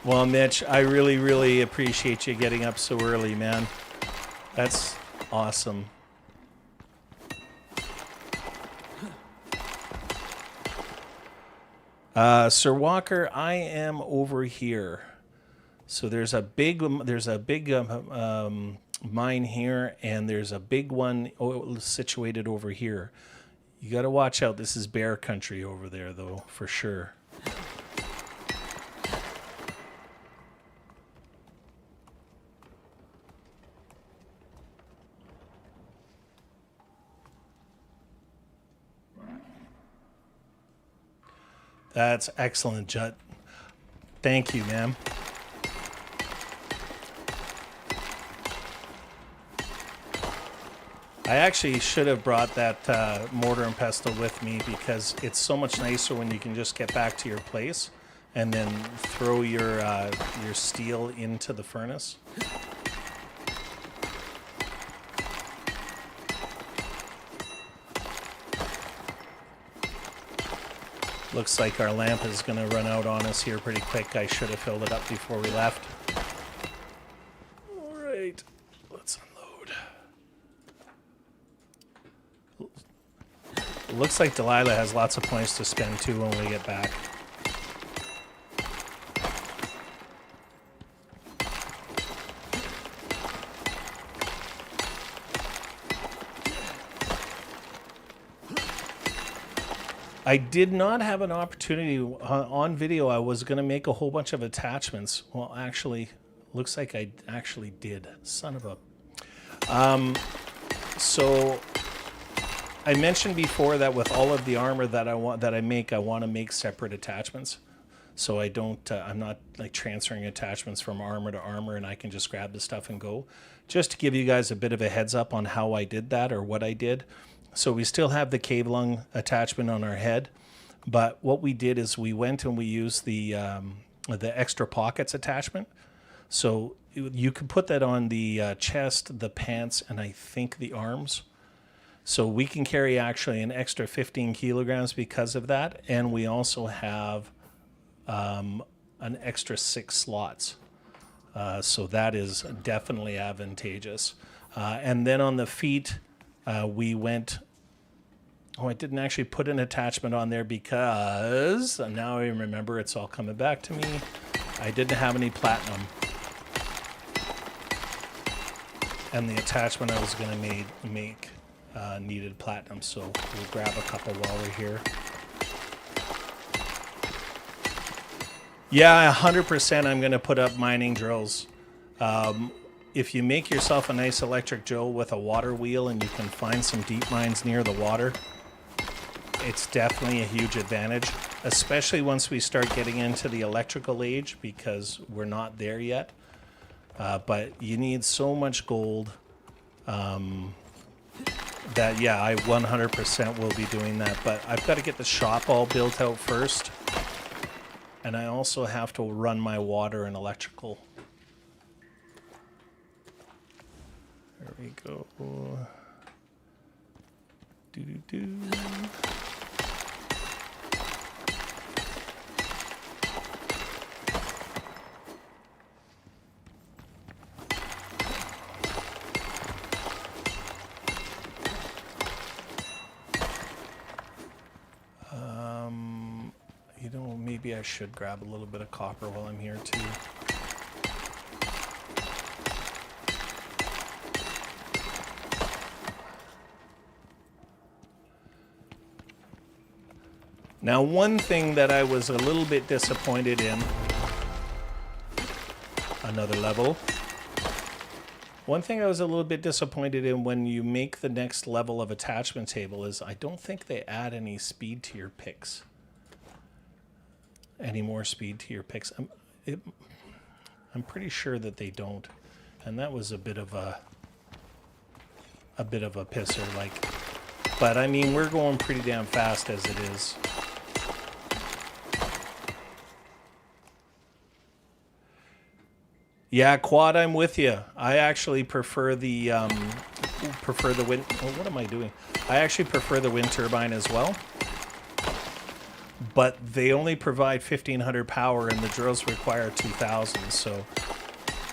Well, Mitch, I really, really appreciate you getting up so early, man. That's awesome. Sir Walker, I am over here. So there's a big mine here, and there's a big one situated over here. You got to watch out. This is bear country over there, though, for sure. That's excellent, Jut. Thank you, ma'am. I actually should have brought that mortar and pestle with me, because it's so much nicer when you can just get back to your place and then throw your steel into the furnace. Looks like our lamp is going to run out on us here pretty quick. I should have filled it up before we left. All right, let's unload. It looks like Delilah has lots of points to spend too when we get back. I did not have an opportunity on video. I was going to make a whole bunch of attachments. Well, actually, looks like I actually did. Son of a... So I mentioned before that with all of the armor that I want to make separate attachments. So I don't, I'm not like transferring attachments from armor to armor, and I can just grab the stuff and go. Just to give you guys a bit of a heads up on how I did that, or what I did. So we still have the cave lung attachment on our head, but what we did is we went and we used the extra pockets attachment. So you can put that on the chest, the pants, and I think the arms. So we can carry actually an extra 15 kilograms because of that. And we also have an extra 6 slots. So that is definitely advantageous. And then on the feet, we went... Oh, I didn't actually put an attachment on there because now I remember, it's all coming back to me. I didn't have any platinum. And the attachment I was going to make needed platinum, so we'll grab a couple while we're here. Yeah, 100% I'm going to put up mining drills. If you make yourself a nice electric drill with a water wheel and you can find some deep mines near the water, it's definitely a huge advantage, especially once we start getting into the electrical age, because we're not there yet. But you need so much gold that, yeah, I 100% will be doing that. But I've got to get the shop all built out first. And I also have to run my water and electrical. There we go. Do-do-do. You know, maybe I should grab a little bit of copper while I'm here too. Now, one thing that I was a little bit disappointed in, another level. One thing I was a little bit disappointed in when you make the next level of attachment table is I don't think they add any speed to your picks. Any more speed to your picks. I'm pretty sure that they don't. And that was a bit of a pisser, like. But I mean, we're going pretty damn fast as it is. Yeah, Quad, I'm with you. I actually prefer the wind. Oh, what am I doing? I actually prefer the wind turbine as well. But they only provide 1,500 power, and the drills require 2,000. So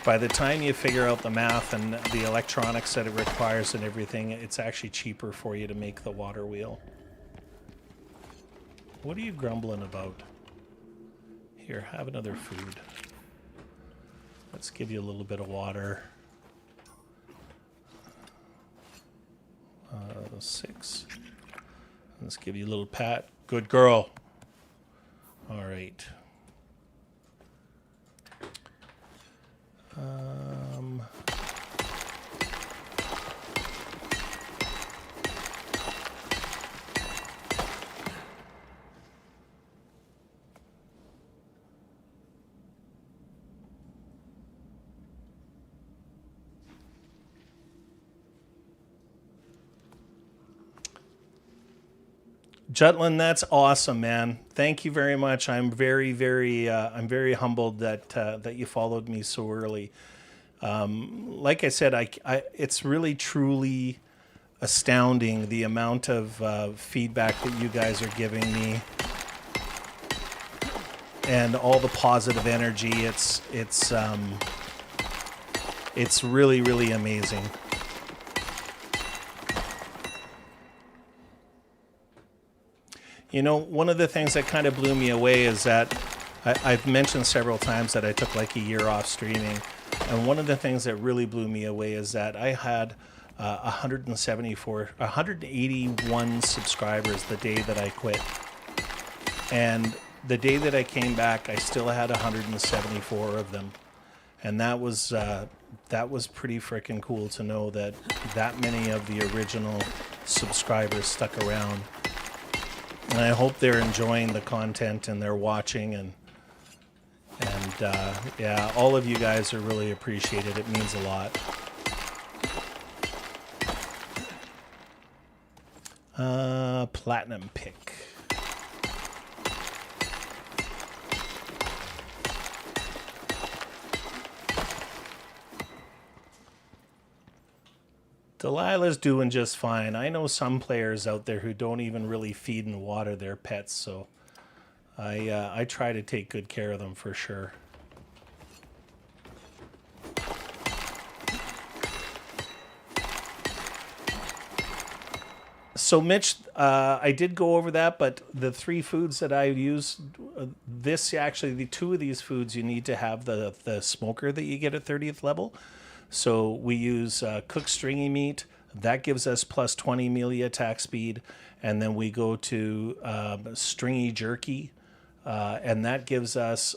by the time you figure out the math and the electronics that it requires and everything, it's actually cheaper for you to make the water wheel. What are you grumbling about? Here, have another food. Let's give you a little bit of water. 6. Let's give you a little pat. Good girl. All right. Jutland, that's awesome, man. Thank you very much. I'm very humbled that you followed me so early. Like I said, it's really truly astounding the amount of feedback that you guys are giving me, and all the positive energy. It's really amazing. You know, one of the things that kind of blew me away is that I've mentioned several times that I took like a year off streaming. And one of the things that really blew me away is that I had 181 subscribers the day that I quit. And the day that I came back, I still had 174 of them. And that was that was pretty freaking cool to know that that many of the original subscribers stuck around. And I hope they're enjoying the content and they're watching, and yeah, all of you guys are really appreciated. It means a lot. Platinum pick. Delilah's doing just fine. I know some players out there who don't even really feed and water their pets, so I try to take good care of them for sure. So Mitch, I did go over that, but the 3 foods that I use, the 2 of these foods, you need to have the smoker that you get at 30th level. So we use cooked stringy meat. That gives us plus 20 melee attack speed. And then we go to stringy jerky. And that gives us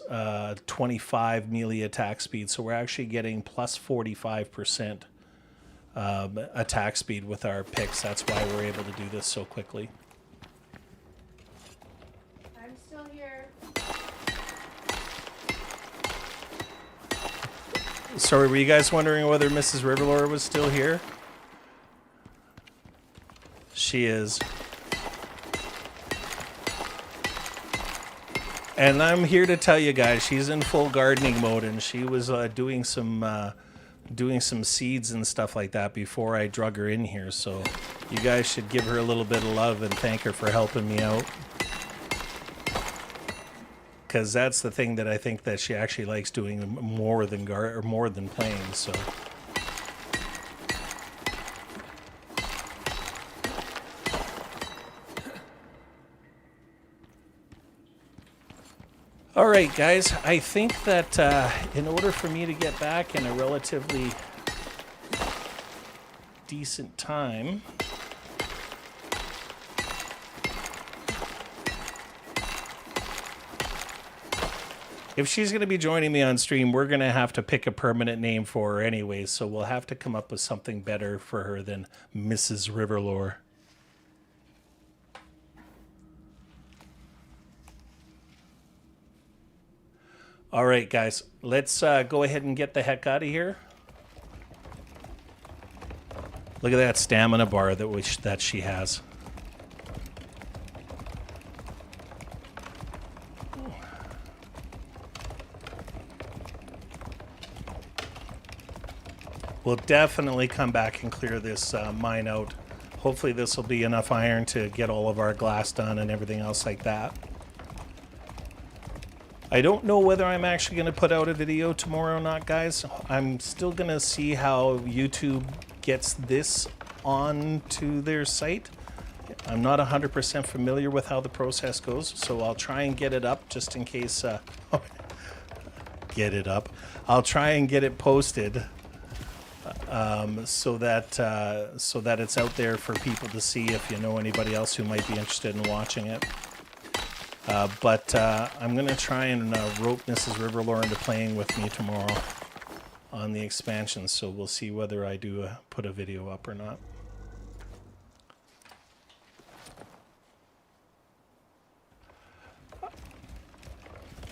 25 melee attack speed. So we're actually getting plus 45% attack speed with our picks. That's why we're able to do this so quickly.
I'm still here.
Sorry, were you guys wondering whether Mrs. Riverlore was still here? She is. And I'm here to tell you guys, she's in full gardening mode, and she was doing some seeds and stuff like that before I drug her in here. So you guys should give her a little bit of love and thank her for helping me out. Because that's the thing that I think that she actually likes doing more than playing. So, all right, guys. I think that in order for me to get back in a relatively decent time. If she's going to be joining me on stream, we're going to have to pick a permanent name for her anyway, so we'll have to come up with something better for her than Mrs. Riverlore. All right, guys, let's go ahead and get the heck out of here. Look at that stamina bar that she has. We'll definitely come back and clear this mine out. Hopefully this will be enough iron to get all of our glass done and everything else like that. I don't know whether I'm actually going to put out a video tomorrow or not, guys. I'm still going to see how YouTube gets this onto their site. I'm not 100% familiar with how the process goes, so I'll try and get it up just in case... get it up. I'll try and get it posted so that it's out there for people to see if you know anybody else who might be interested in watching it. But I'm going to try and rope Mrs. Riverlore into playing with me tomorrow on the expansion, so we'll see whether I do put a video up or not.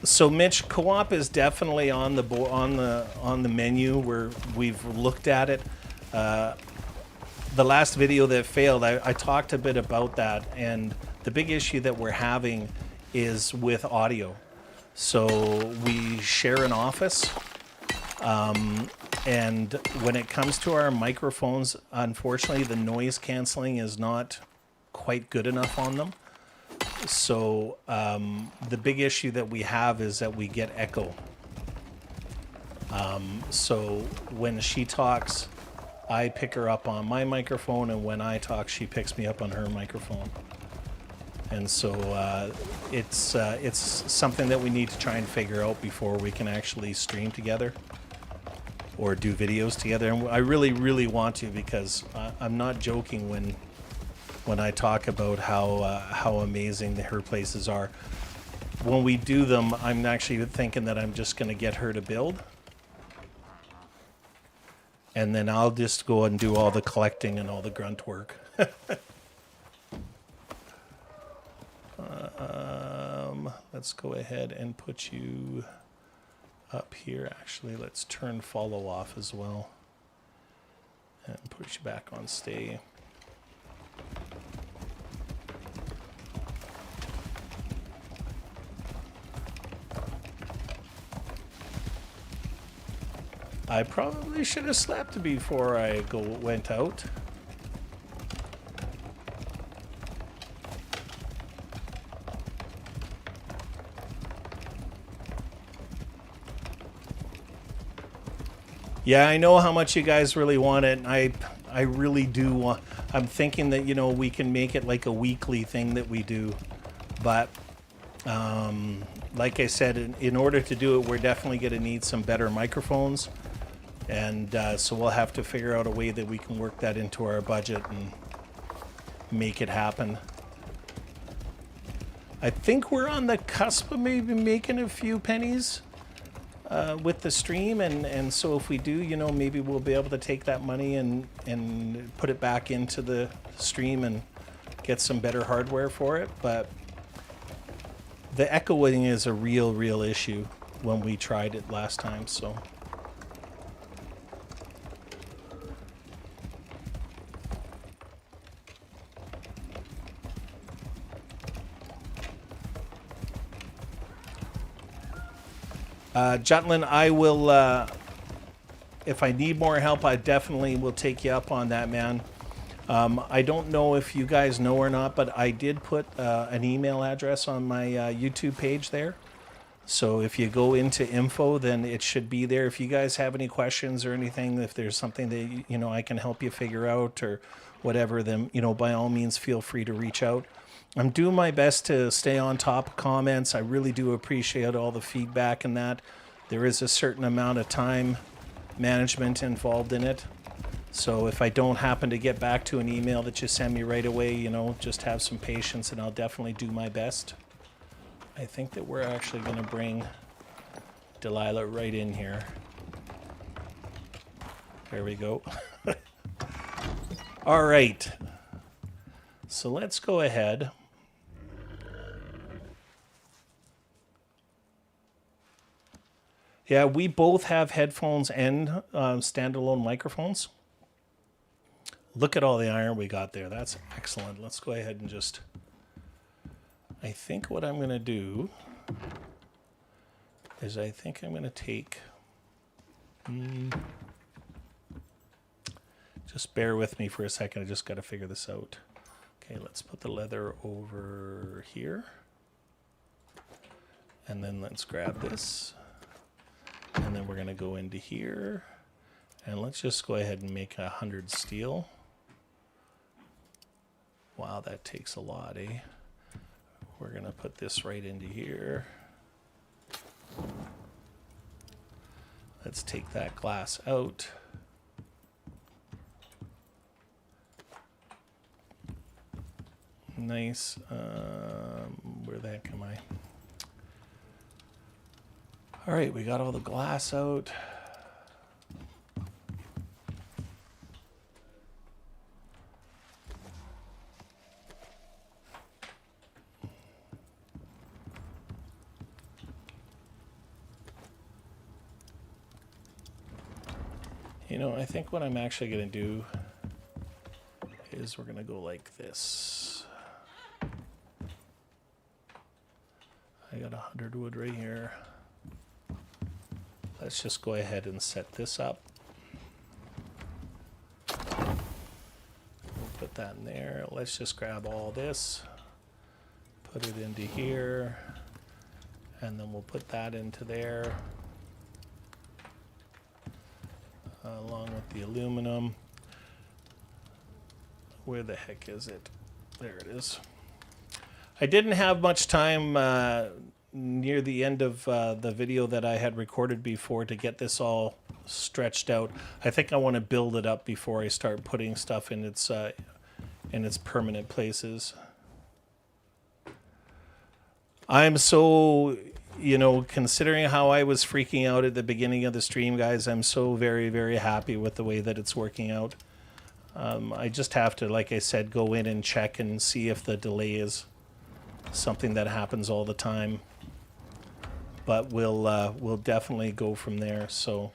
So Mitch, co-op is definitely on the menu where we've looked at it. The last video that failed, I talked a bit about that, and the big issue that we're having is with audio. So we share an office, and when it comes to our microphones, unfortunately the noise canceling is not quite good enough on them. So the big issue that we have is that we get echo. So when she talks, I pick her up on my microphone, and when I talk, she picks me up on her microphone. And so it's something that we need to try and figure out before we can actually stream together or do videos together. And I really, really want to, because I'm not joking when I talk about how amazing her places are. When we do them, I'm actually thinking that I'm just going to get her to build. And then I'll just go and do all the collecting and all the grunt work. Let's go ahead and put you up here. Actually, let's turn follow off as well. And put you back on stay. I probably should have slept before I went out. Yeah, I know how much you guys really want it. I really do want. I'm thinking that, you know, we can make it like a weekly thing that we do, but like I said, in order to do it, we're definitely going to need some better microphones. And so we'll have to figure out a way that we can work that into our budget and make it happen. I think we're on the cusp of maybe making a few pennies with the stream. And so if we do, you know, maybe we'll be able to take that money and put it back into the stream and get some better hardware for it. But the echoing is a real issue when we tried it last time, so... Jutlin, I will, if I need more help, I definitely will take you up on that, man. I don't know if you guys know or not, but I did put an email address on my YouTube page there. So if you go into info, then it should be there. If you guys have any questions or anything, if there's something that, you know, I can help you figure out or whatever, then, you know, by all means, feel free to reach out. I'm doing my best to stay on top of comments. I really do appreciate all the feedback and that. There is a certain amount of time management involved in it. So if I don't happen to get back to an email that you send me right away, you know, just have some patience and I'll definitely do my best. I think that we're actually going to bring Delilah right in here. There we go. All right. So let's go ahead. Yeah, we both have headphones and standalone microphones. Look at all the iron we got there. That's excellent. Let's go ahead and just... I think what I'm going to do is I think I'm going to take... Just bear with me for a second. I just got to figure this out. Okay, let's put the leather over here. And then let's grab this. And then we're going to go into here. And let's just go ahead and make 100 steel. Wow, that takes a lot, eh? We're going to put this right into here. Let's take that glass out. Nice. Where the heck am I? All right, we got all the glass out. You know, I think what I'm actually going to do is we're going to go like this. I got 100 wood right here. Let's just go ahead and set this up. We'll put that in there. Let's just grab all this, put it into here, and then we'll put that into there, along with the aluminum. Where the heck is it? There it is. I didn't have much time near the end of the video that I had recorded before to get this all stretched out. I think I want to build it up before I start putting stuff in its permanent places. I'm so you know, considering how I was freaking out at the beginning of the stream, guys, I'm so very, very happy with the way that it's working out. I just have to, like I said, go in and check and see if the delay is something that happens all the time. But we'll definitely go from there. So,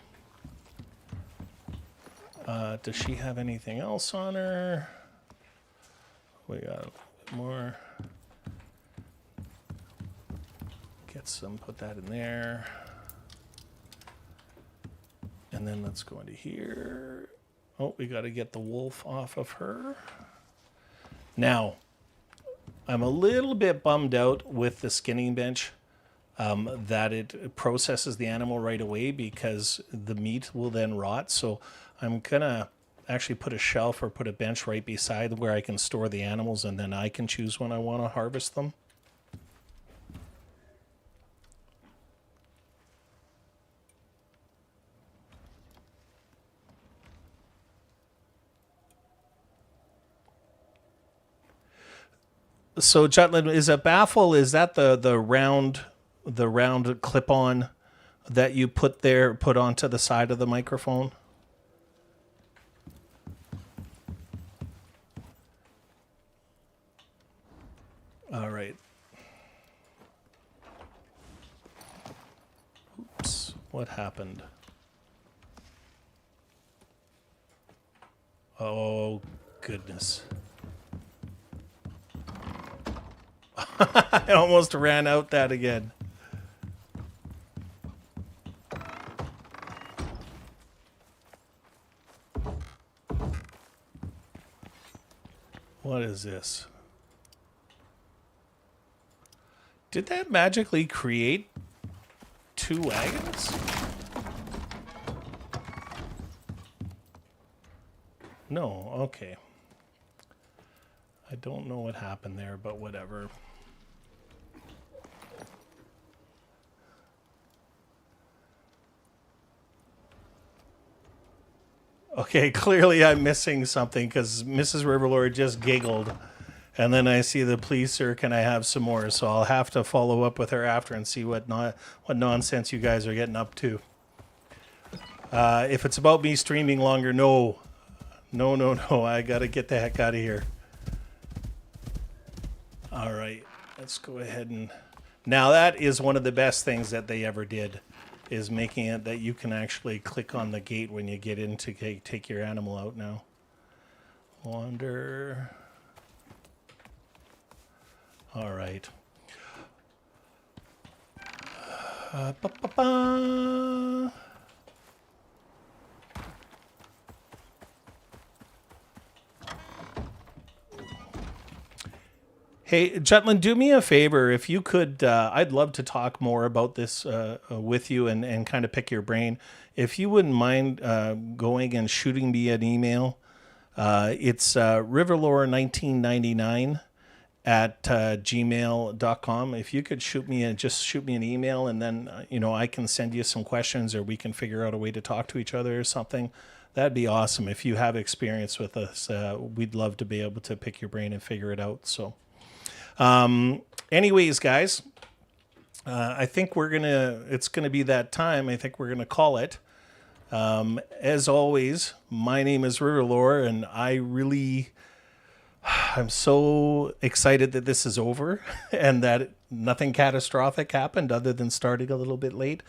does she have anything else on her? We got a little bit more. Get some, put that in there. And then let's go into here. Oh, we got to get the wolf off of her. Now, I'm a little bit bummed out with the skinning bench that it processes the animal right away because the meat will then rot. So I'm going to actually put a shelf or put a bench right beside where I can store the animals, and then I can choose when I want to harvest them. So, Jutland, is a baffle? Is that the round clip-on that you put onto the side of the microphone? All right. Oops, what happened? Oh, goodness. I almost ran out that again. What is this? Did that magically create 2 wagons? No, okay. I don't know what happened there, but whatever. Okay, clearly I'm missing something because Mrs. Riverlore just giggled. And then I see the police are, can I have some more? So I'll have to follow up with her after and see what nonsense you guys are getting up to. If it's about me streaming longer, no. No. I got to get the heck out of here. All right, let's go ahead and... Now that is one of the best things that they ever did, is making it that you can actually click on the gate when you get in to take your animal out now. Wander. All right. Ba-ba-ba. Hey, Jutland, do me a favor. If you could, I'd love to talk more about this with you and kind of pick your brain. If you wouldn't mind going and shooting me an email, it's Riverlore1999 at gmail.com. If you could shoot me an email, and then I can send you some questions, or we can figure out a way to talk to each other or something. That'd be awesome. If you have experience with us, we'd love to be able to pick your brain and figure it out. So. Anyways, guys, I think it's gonna be that time. I think we're gonna call it. As always, my name is Riverlore, and I'm so excited that this is over and that nothing catastrophic happened other than starting a little bit late.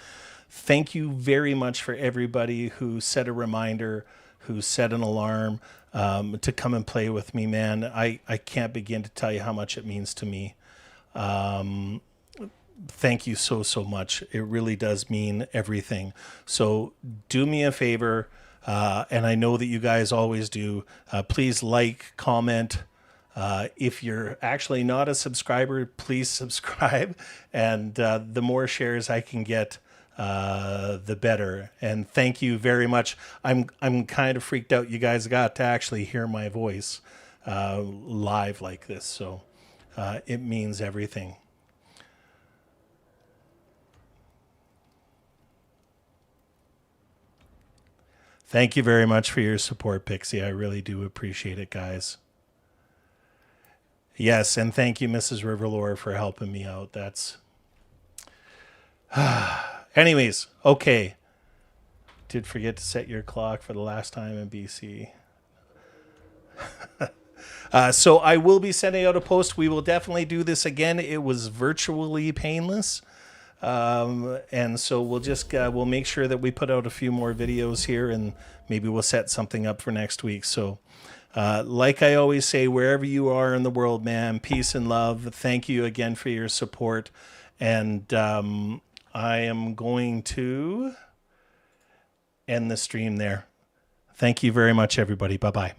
Thank you very much for everybody who set a reminder, who set an alarm, to come and play with me, man. I can't begin to tell you how much it means to me. Thank you so much. It really does mean everything. So do me a favor, and I know that you guys always do. Please like, comment. If you're actually not a subscriber, please subscribe. And the more shares I can get, the better. And thank you very much. I'm kind of freaked out. You guys got to actually hear my voice live like this, so it means everything. Thank you very much for your support, Pixie. I really do appreciate it, guys. Yes, and thank you, Mrs. Riverlore, for helping me out. Anyways, okay. Did forget to set your clock for the last time in BC. So I will be sending out a post. We will definitely do this again. It was virtually painless. And so we'll just we'll make sure that we put out a few more videos here, and maybe we'll set something up for next week. So like I always say, wherever you are in the world, man, peace and love. Thank you again for your support. And I am going to end the stream there. Thank you very much, everybody. Bye-bye.